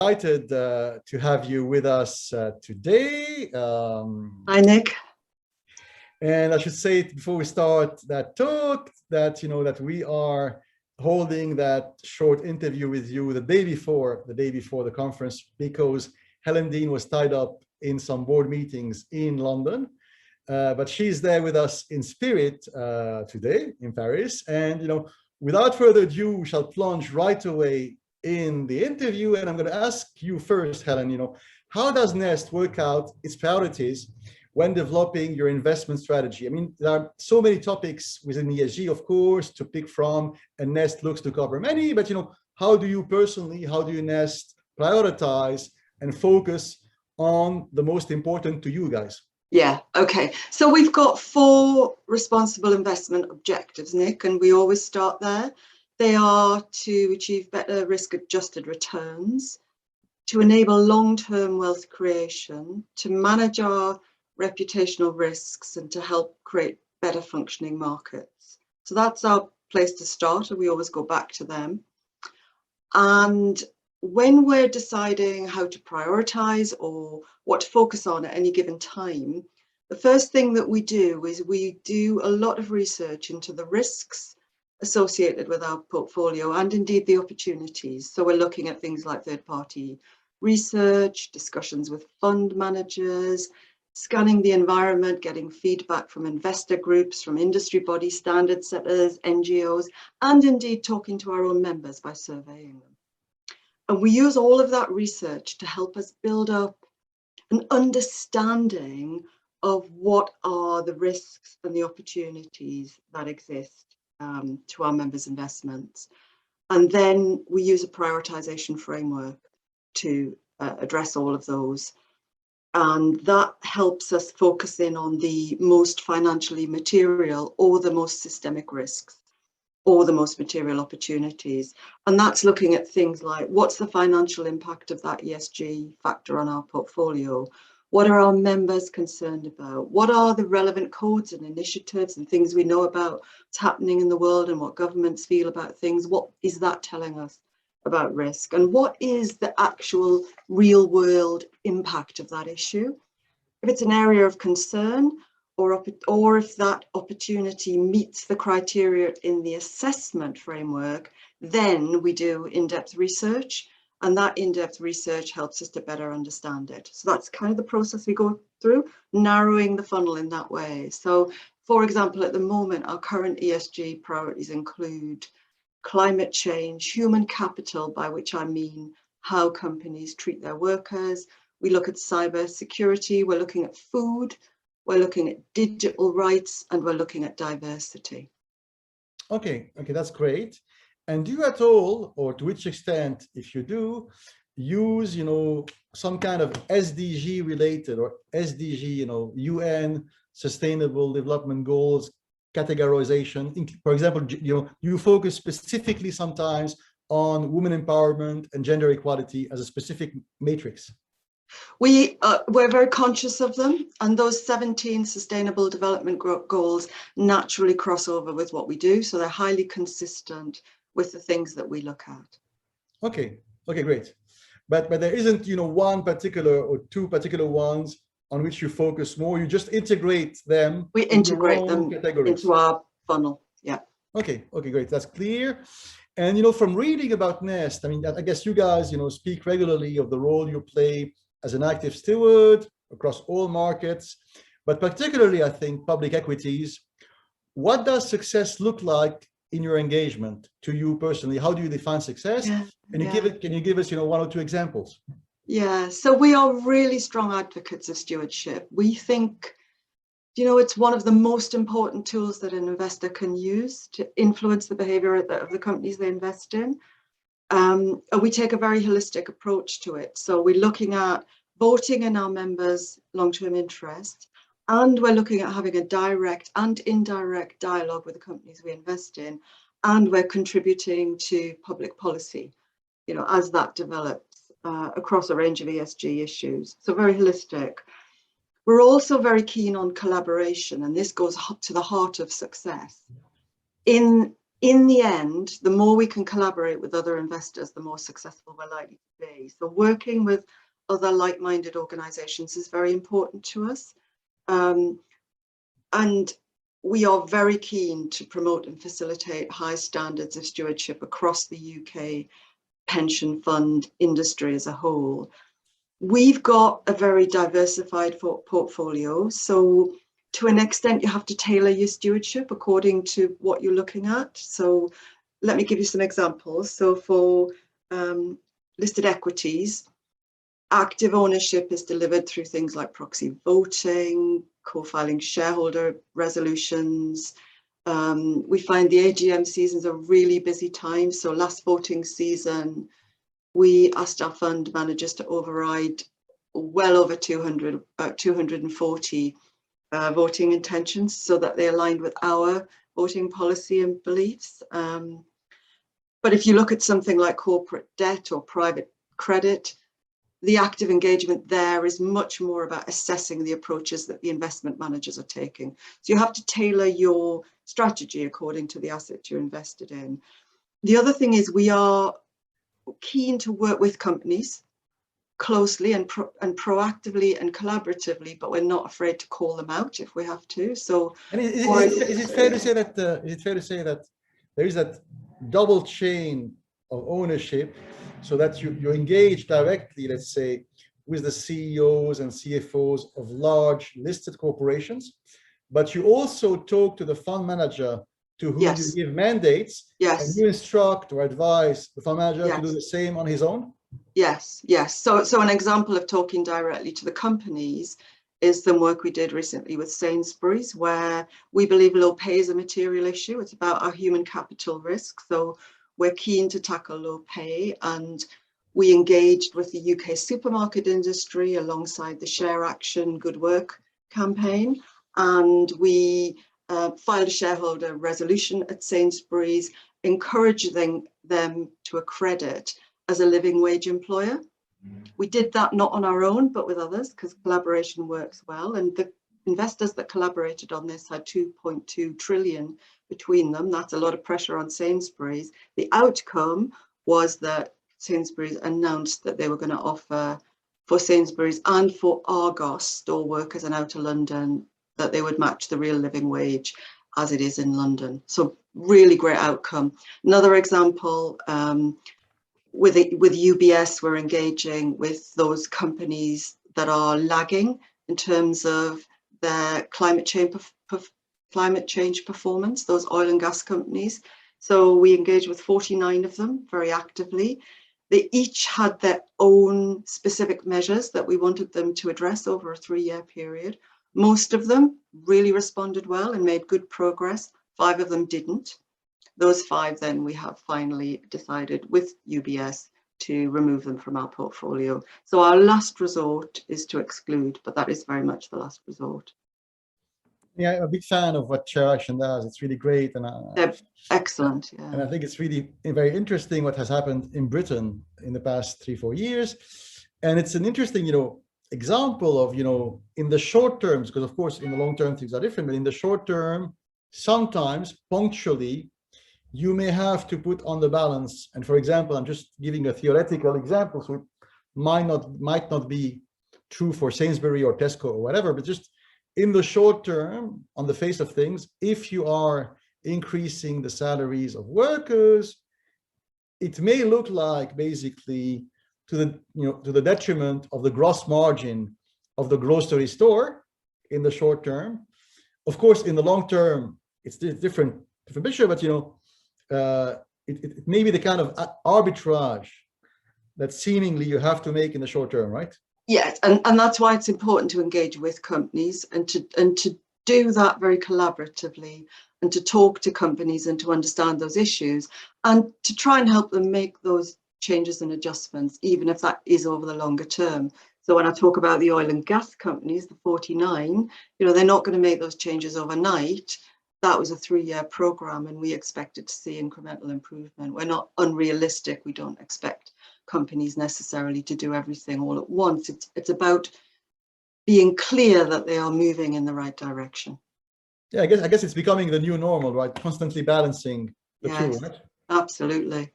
Delighted to have you with us today. Hi, Nick. And I should say before we start that talk that that we are holding that short interview with you the day before the conference, because Helen Dean was tied up in some board meetings in London, but she's there with us in spirit today in Paris. And without further ado, we shall plunge right away in the interview. And I'm going to ask you first, Helen, how does Nest work out its priorities when developing your investment strategy? I mean, there are so many topics within ESG, of course, to pick from, and Nest looks to cover many, but how do you personally, how do you Nest prioritize and focus on the most important to you guys? Yeah, okay. So we've got 4 responsible investment objectives, Nick, and we always start there. They are to achieve better risk-adjusted returns, to enable long-term wealth creation, to manage our reputational risks, and to help create better functioning markets. So that's our place to start, and we always go back to them. And when we're deciding how to prioritize or what to focus on at any given time, the first thing that we do is we do a lot of research into the risks associated with our portfolio and indeed the opportunities. So we're looking at things like third-party research, discussions with fund managers, scanning the environment, getting feedback from investor groups, from industry body standard setters, NGOs, and indeed talking to our own members by surveying them. And we use all of that research to help us build up an understanding of what are the risks and the opportunities that exist to our members' investments. And then we use a prioritization framework to address all of those. And that helps us focus in on the most financially material or the most systemic risks or the most material opportunities. And that's looking at things like, what's the financial impact of that ESG factor on our portfolio? What are our members concerned about? What are the relevant codes and initiatives and things we know about what's happening in the world and what governments feel about things? What is that telling us about risk? And what is the actual real world impact of that issue? If it's an area of concern, or if that opportunity meets the criteria in the assessment framework, then we do in-depth research, and that in-depth research helps us to better understand it. So that's kind of the process we go through, narrowing the funnel in that way. So, for example, at the moment, our current ESG priorities include climate change, human capital, by which I mean how companies treat their workers. We look at cyber security, we're looking at food, we're looking at digital rights, and we're looking at diversity. Okay, that's great. And do you at all, or to which extent, if you do, use, some kind of SDG related or SDG, UN Sustainable Development Goals categorization? For example, you focus specifically sometimes on women empowerment and gender equality as a specific matrix. We're very conscious of them, and those 17 Sustainable Development Goals naturally cross over with what we do, so they're highly consistent with the things that we look at. Okay, great. But there isn't, one particular or 2 particular ones on which you focus more. You just integrate them. We integrate them into our funnel. Yeah. Okay, great. That's clear. And from reading about Nest, I mean, I guess you guys, speak regularly of the role you play as an active steward across all markets, but particularly, I think, public equities. What does success look like in your engagement to you personally? How do you define success? Can you give us, 1 or 2 examples? Yeah, so we are really strong advocates of stewardship. We think, it's one of the most important tools that an investor can use to influence the behavior of the companies they invest in. We take a very holistic approach to it. So we're looking at voting in our members' long-term interests, and we're looking at having a direct and indirect dialogue with the companies we invest in, and we're contributing to public policy, as that develops across a range of ESG issues. So very holistic. We're also very keen on collaboration, and this goes to the heart of success. In in the end, the more we can collaborate with other investors, the more successful we're likely to be. So working with other like-minded organizations is very important to us. And we are very keen to promote and facilitate high standards of stewardship across the UK pension fund industry as a whole. We've got a very diversified portfolio. So to an extent, you have to tailor your stewardship according to what you're looking at. So let me give you some examples. So for listed equities, active ownership is delivered through things like proxy voting, co-filing shareholder resolutions. We find the AGM seasons a really busy time. So last voting season, we asked our fund managers to override well over 240 voting intentions so that they aligned with our voting policy and beliefs. But if you look at something like corporate debt or private credit, the active engagement there is much more about assessing the approaches that the investment managers are taking. So you have to tailor your strategy according to the asset you're invested in. The other thing is we are keen to work with companies closely and proactively and collaboratively, but we're not afraid to call them out if we have to. So, is it fair to say that there is that double chain of ownership, so that you engage directly, let's say, with the CEOs and CFOs of large listed corporations, but you also talk to the fund manager to whom you give mandates, and you instruct or advise the fund manager to do the same on his own? Yes. So an example of talking directly to the companies is some work we did recently with Sainsbury's, where we believe low pay is a material issue. It's about our human capital risk. So we're keen to tackle low pay, and we engaged with the UK supermarket industry alongside the Share Action Good Work campaign, and we filed a shareholder resolution at Sainsbury's encouraging them to accredit as a living wage employer. We did that not on our own, but with others, because collaboration works well. And the investors that collaborated on this had 2.2 trillion between them. That's a lot of pressure on Sainsbury's. The outcome was that Sainsbury's announced that they were going to offer for Sainsbury's and for Argos store workers in Outer London that they would match the real living wage as it is in London. So really great outcome. Another example, with UBS, we're engaging with those companies that are lagging in terms of their climate change performance, those oil and gas companies. So we engage with 49 of them very actively. They each had their own specific measures that we wanted them to address over a 3-year period. Most of them really responded well and made good progress. 5 of them didn't. Those 5 then we have finally decided with UBS to remove them from our portfolio. So our last resort is to exclude, but that is very much the last resort. Yeah, I'm a big fan of what Share Action does. It's really great. And they're excellent. Yeah. And I think it's really very interesting what has happened in Britain in the past 3-4 years. And it's an interesting, example of, in the short terms, because of course, in the long term, things are different, but in the short term, sometimes punctually, you may have to put on the balance. And for example, I'm just giving a theoretical example, so it might not be true for Sainsbury or Tesco or whatever, but just in the short term, on the face of things, if you are increasing the salaries of workers, it may look like basically to the detriment of the gross margin of the grocery store in the short term. Of course, in the long term, it's different picture, but it may be the kind of arbitrage that seemingly you have to make in the short term, right? Yes, and that's why it's important to engage with companies and to do that very collaboratively, and to talk to companies and to understand those issues and to try and help them make those changes and adjustments, even if that is over the longer term. So when I talk about the oil and gas companies, the 49, they're not going to make those changes overnight. That was a 3-year program, and we expected to see incremental improvement. We're not unrealistic. We don't expect companies necessarily to do everything all at once. It's about being clear that they are moving in the right direction. Yeah, I guess it's becoming the new normal, right? Constantly balancing the two, Yes, right? absolutely.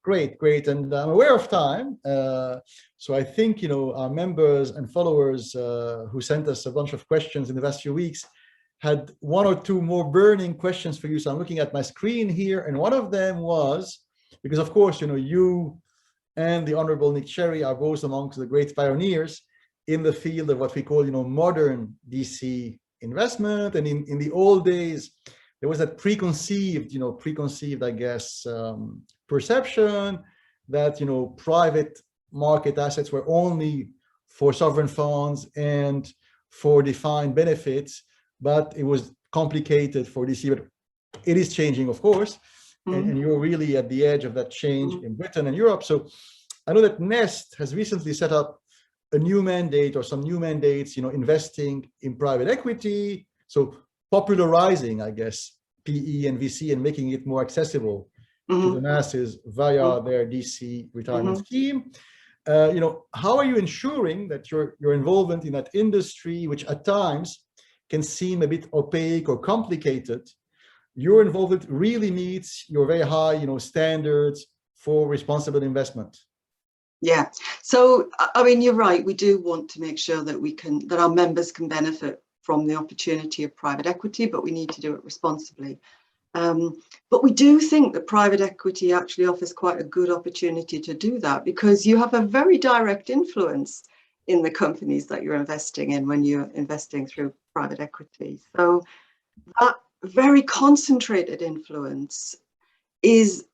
Great, great. And I'm aware of time. So I think, our members and followers who sent us a bunch of questions in the last few weeks had one or two more burning questions for you. So I'm looking at my screen here. And one of them was, because of course, you and the Honorable Nick Cherry are both amongst the great pioneers in the field of what we call, modern DC investment. And in the old days, there was that preconceived, I guess, perception that, private market assets were only for sovereign funds and for defined benefits, but it was complicated for DC. But it is changing, of course, and you're really at the edge of that change in Britain and Europe. So I know that Nest has recently set up a new mandate or some new mandates, investing in private equity. So popularizing, I guess, PE and VC and making it more accessible to the masses via their DC retirement scheme. How are you ensuring that your involvement in that industry, which at times can seem a bit opaque or complicated, your involvement really meets your very high, standards for responsible investment? Yeah. So, I mean, you're right. We do want to make sure that that our members can benefit from the opportunity of private equity, but we need to do it responsibly. But we do think that private equity actually offers quite a good opportunity to do that, because you have a very direct influence in the companies that you're investing in when you're investing through private equity. So that very concentrated influence is,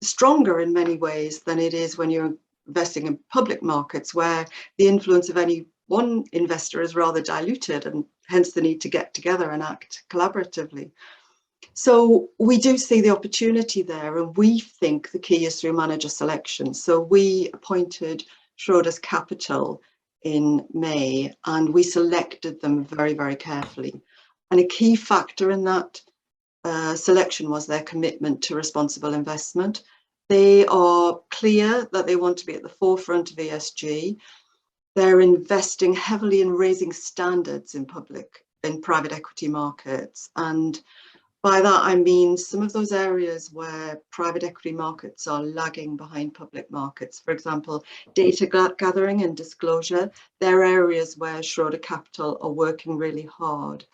stronger in many ways than it is when you're investing in public markets, where the influence of any one investor is rather diluted, and hence the need to get together and act collaboratively. So we do see the opportunity there, and we think the key is through manager selection. So we appointed Schroders Capital in May, and we selected them very, very carefully. And a key factor in that selection was their commitment to responsible investment. They are clear that they want to be at the forefront of ESG. They're investing heavily in raising standards in private equity markets. And by that, I mean some of those areas where private equity markets are lagging behind public markets. For example, data gathering and disclosure, they're areas where Schroder Capital are working really hard.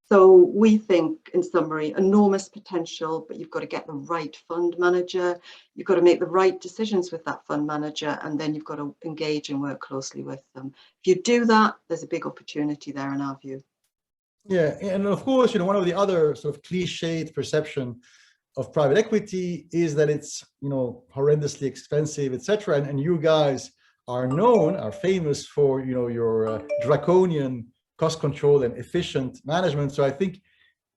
So we think, in summary, enormous potential, but you've got to get the right fund manager. You've got to make the right decisions with that fund manager, and then you've got to engage and work closely with them. If you do that, there's a big opportunity there in our view. Yeah, and of course, one of the other sort of cliched perception of private equity is that it's, horrendously expensive, etc. And you guys are famous for, your draconian cost control and efficient management. So I think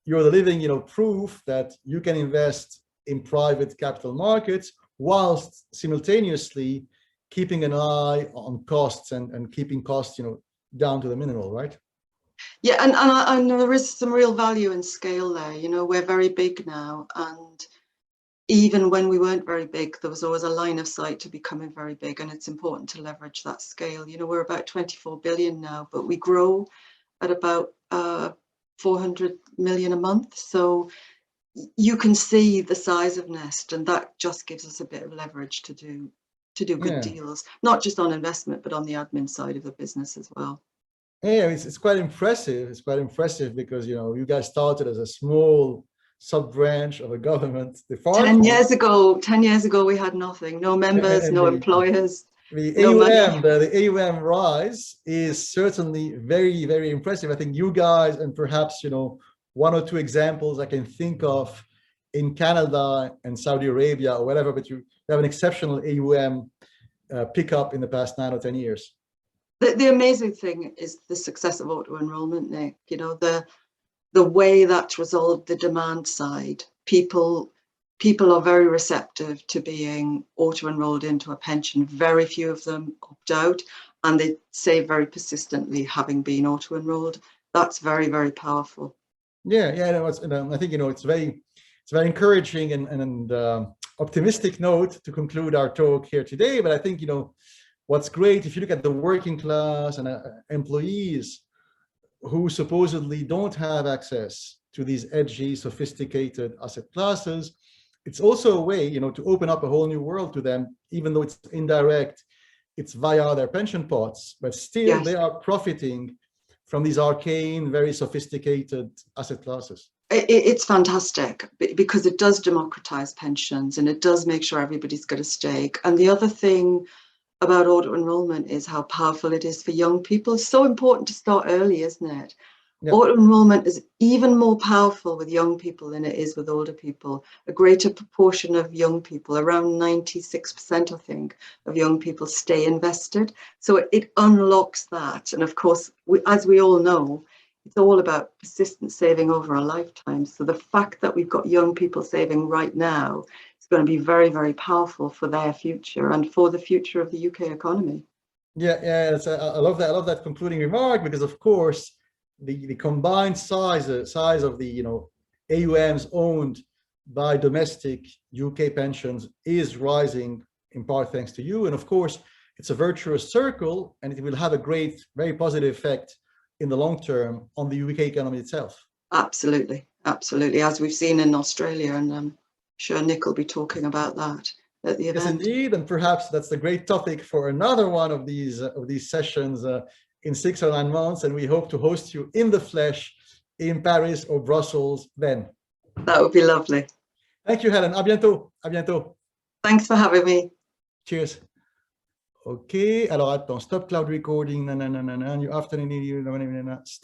you're the living, proof that you can invest in private capital markets whilst simultaneously keeping an eye on costs and keeping costs, down to the minimal, right? Yeah, and there is some real value in scale there. We're very big now, and even when we weren't very big, there was always a line of sight to becoming very big, and it's important to leverage that scale. We're about 24 billion now, but we grow at about 400 million a month. So you can see the size of Nest, and that just gives us a bit of leverage to do good deals, not just on investment, but on the admin side of the business as well. Yeah, it's quite impressive. It's quite impressive because, you guys started as a small sub-branch of a government department. 10 years ago, we had nothing, no members, no employers. The AUM, the AUM rise is certainly very, very impressive. I think you guys, and perhaps, one or two examples I can think of in Canada and Saudi Arabia or whatever, but you have an exceptional AUM pickup in the past 9 or 10 years. The amazing thing is the success of auto enrollment, Nick. The way that's resolved the demand side. People are very receptive to being auto enrolled into a pension. Very few of them opt out, and they say very persistently, having been auto enrolled. That's very, very powerful. Yeah, I think it's very encouraging and optimistic note to conclude our talk here today. But I think what's great, if you look at the working class and employees who supposedly don't have access to these edgy, sophisticated asset classes. It's also a way, to open up a whole new world to them, even though it's indirect, it's via their pension pots, but still they are profiting from these arcane, very sophisticated asset classes. It's fantastic because it does democratize pensions and it does make sure everybody's got a stake. And the other thing about auto enrollment is how powerful it is for young people. It's so important to start early, isn't it? Yeah. Auto enrollment is even more powerful with young people than it is with older people. A greater proportion of young people, around 96%, I think, of young people stay invested. So it unlocks that. And of course, as we all know, it's all about persistent saving over a lifetime. So the fact that we've got young people saving right now is going to be very, very powerful for their future and for the future of the UK economy. Yeah, I love that. I love that concluding remark, because of course, the combined size of the AUMs owned by domestic UK pensions is rising, in part thanks to you. And of course, it's a virtuous circle, and it will have a great, very positive effect in the long term on the UK economy itself. Absolutely, absolutely, as we've seen in Australia, and I'm sure Nick will be talking about that at the event. Yes, indeed, and perhaps that's the great topic for another one of these sessions in 6 or 9 months, and we hope to host you in the flesh in Paris or Brussels then. That would be lovely. Thank you, Helen. À bientôt. À bientôt. Thanks for having me. Cheers. OK, alors attends, stop cloud recording. Nanana, you after stop.